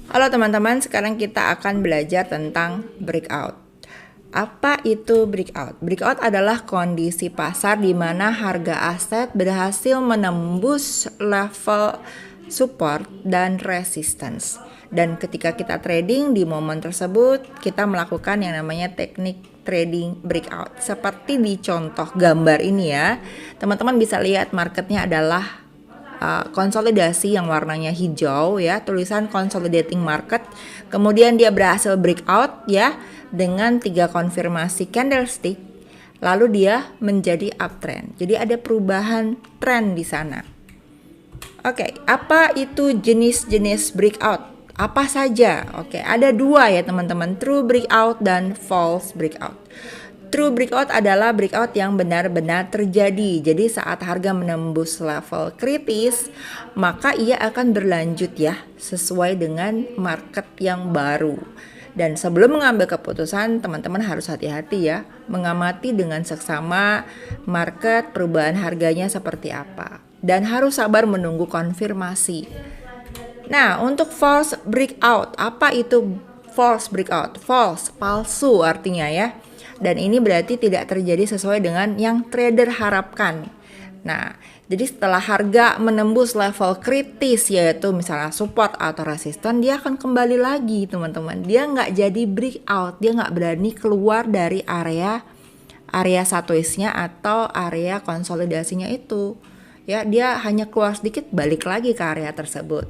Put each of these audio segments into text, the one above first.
Halo teman-teman, sekarang kita akan belajar tentang breakout. Apa itu breakout? Breakout adalah kondisi pasar di mana harga aset berhasil menembus level support dan resistance. Dan ketika kita trading di momen tersebut, kita melakukan yang namanya teknik trading breakout. Seperti di contoh gambar ini ya, teman-teman bisa lihat marketnya adalah konsolidasi yang warnanya hijau ya, tulisan consolidating market. Kemudian dia berhasil breakout ya dengan 3 konfirmasi candlestick, lalu dia menjadi uptrend. Jadi ada perubahan tren di sana. Oke, apa itu jenis-jenis breakout? Apa saja? Oke, ada 2 ya teman-teman, true breakout dan false breakout. True breakout adalah breakout yang benar-benar terjadi. Jadi saat harga menembus level kritis, maka ia akan berlanjut ya, sesuai dengan market yang baru. Dan sebelum mengambil keputusan, teman-teman harus hati-hati ya, mengamati dengan seksama market, perubahan harganya seperti apa. Dan harus sabar menunggu konfirmasi. Nah, untuk false breakout, apa itu false breakout? False, palsu artinya ya. Dan ini berarti tidak terjadi sesuai dengan yang trader harapkan. Nah, jadi setelah harga menembus level kritis, yaitu misalnya support atau resisten, dia akan kembali lagi teman-teman. Dia nggak jadi breakout, dia nggak berani keluar dari area sideways-nya atau area konsolidasinya itu. Ya, dia hanya keluar sedikit, balik lagi ke area tersebut.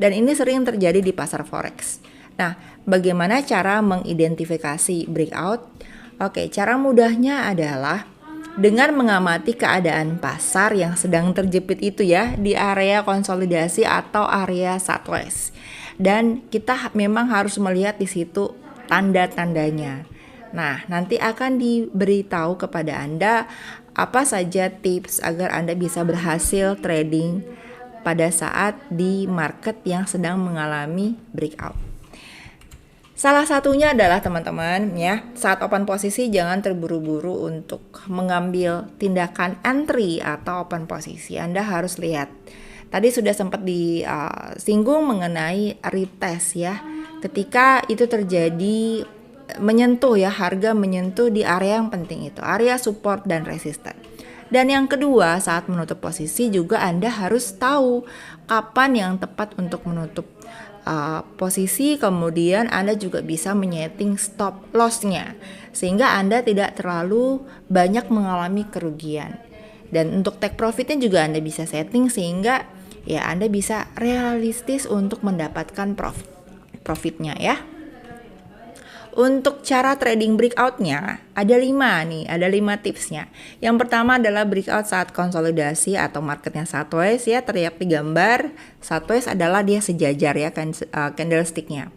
Dan ini sering terjadi di pasar forex. Nah, bagaimana cara mengidentifikasi breakout? Oke, cara mudahnya adalah dengan mengamati keadaan pasar yang sedang terjepit itu ya, di area konsolidasi atau area sideways. Dan kita memang harus melihat di situ tanda-tandanya. Nah, nanti akan diberitahu kepada Anda apa saja tips agar Anda bisa berhasil trading pada saat di market yang sedang mengalami breakout. Salah satunya adalah teman-teman ya, saat open posisi jangan terburu-buru untuk mengambil tindakan entry atau open posisi. Anda harus lihat. Tadi sudah sempat disinggung mengenai retest ya. Ketika itu terjadi menyentuh ya, harga menyentuh di area yang penting itu, area support dan resisten. Dan yang kedua, saat menutup posisi juga Anda harus tahu kapan yang tepat untuk menutup posisi. Kemudian Anda juga bisa menyeting stop loss-nya sehingga Anda tidak terlalu banyak mengalami kerugian. Dan untuk take profit-nya juga Anda bisa setting sehingga ya Anda bisa realistis untuk mendapatkan profitnya ya. Untuk cara trading breakout-nya ada 5 nih, ada 5 tipsnya. Yang pertama adalah breakout saat konsolidasi atau marketnya sideways ya, terlihat di gambar. Sideways adalah dia sejajar ya candlestick-nya.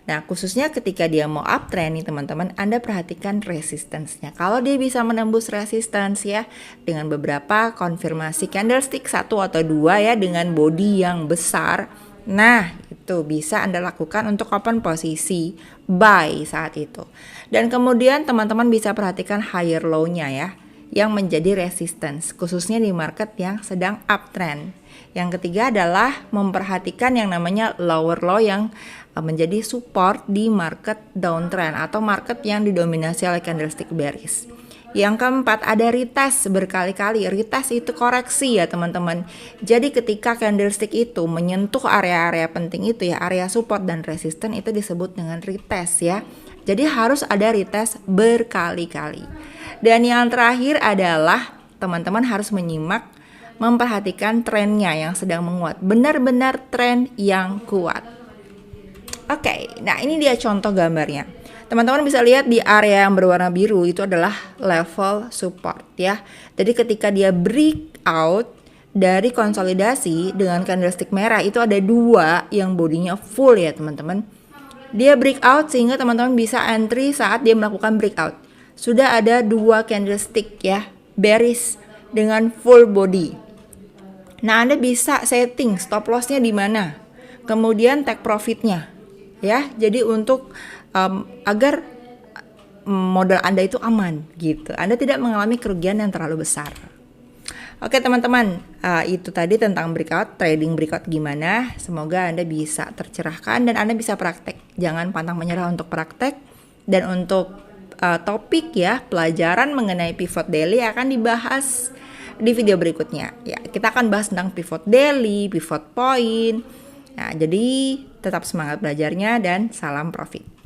Nah, khususnya ketika dia mau uptrend nih teman-teman, Anda perhatikan resistance-nya. Kalau dia bisa menembus resistance ya dengan beberapa konfirmasi candlestick 1 atau 2 ya dengan body yang besar. Nah, itu bisa Anda lakukan untuk open posisi buy saat itu. Dan kemudian teman-teman bisa perhatikan higher low-nya ya, yang menjadi resistance, khususnya di market yang sedang uptrend. Yang ketiga adalah memperhatikan yang namanya lower low yang menjadi support di market downtrend atau market yang didominasi oleh candlestick bearish. Yang keempat ada retest berkali-kali. Retest itu koreksi ya teman-teman. Jadi ketika candlestick itu menyentuh area-area penting itu ya, area support dan resisten, itu disebut dengan retest ya. Jadi harus ada retest berkali-kali. Dan yang terakhir adalah teman-teman harus menyimak, memperhatikan trennya yang sedang menguat. Benar-benar tren yang kuat. Oke, nah ini dia contoh gambarnya. Teman-teman bisa lihat di area yang berwarna biru itu adalah level support ya. Jadi ketika dia breakout dari konsolidasi dengan candlestick merah, itu ada 2 yang bodinya full ya teman-teman. Dia breakout sehingga teman-teman bisa entry saat dia melakukan breakout. Sudah ada 2 candlestick ya, bearish dengan full body. Nah, Anda bisa setting stop loss-nya di mana. Kemudian take profit-nya ya. Jadi untuk agar modal Anda itu aman gitu. Anda tidak mengalami kerugian yang terlalu besar. Oke teman-teman, itu tadi tentang breakout, trading breakout gimana. Semoga Anda bisa tercerahkan dan Anda bisa praktek. Jangan pantang menyerah untuk praktek. Dan untuk topik ya, pelajaran mengenai pivot daily akan dibahas di video berikutnya. Ya, kita akan bahas tentang pivot daily, pivot point. Nah, jadi tetap semangat belajarnya dan salam profit.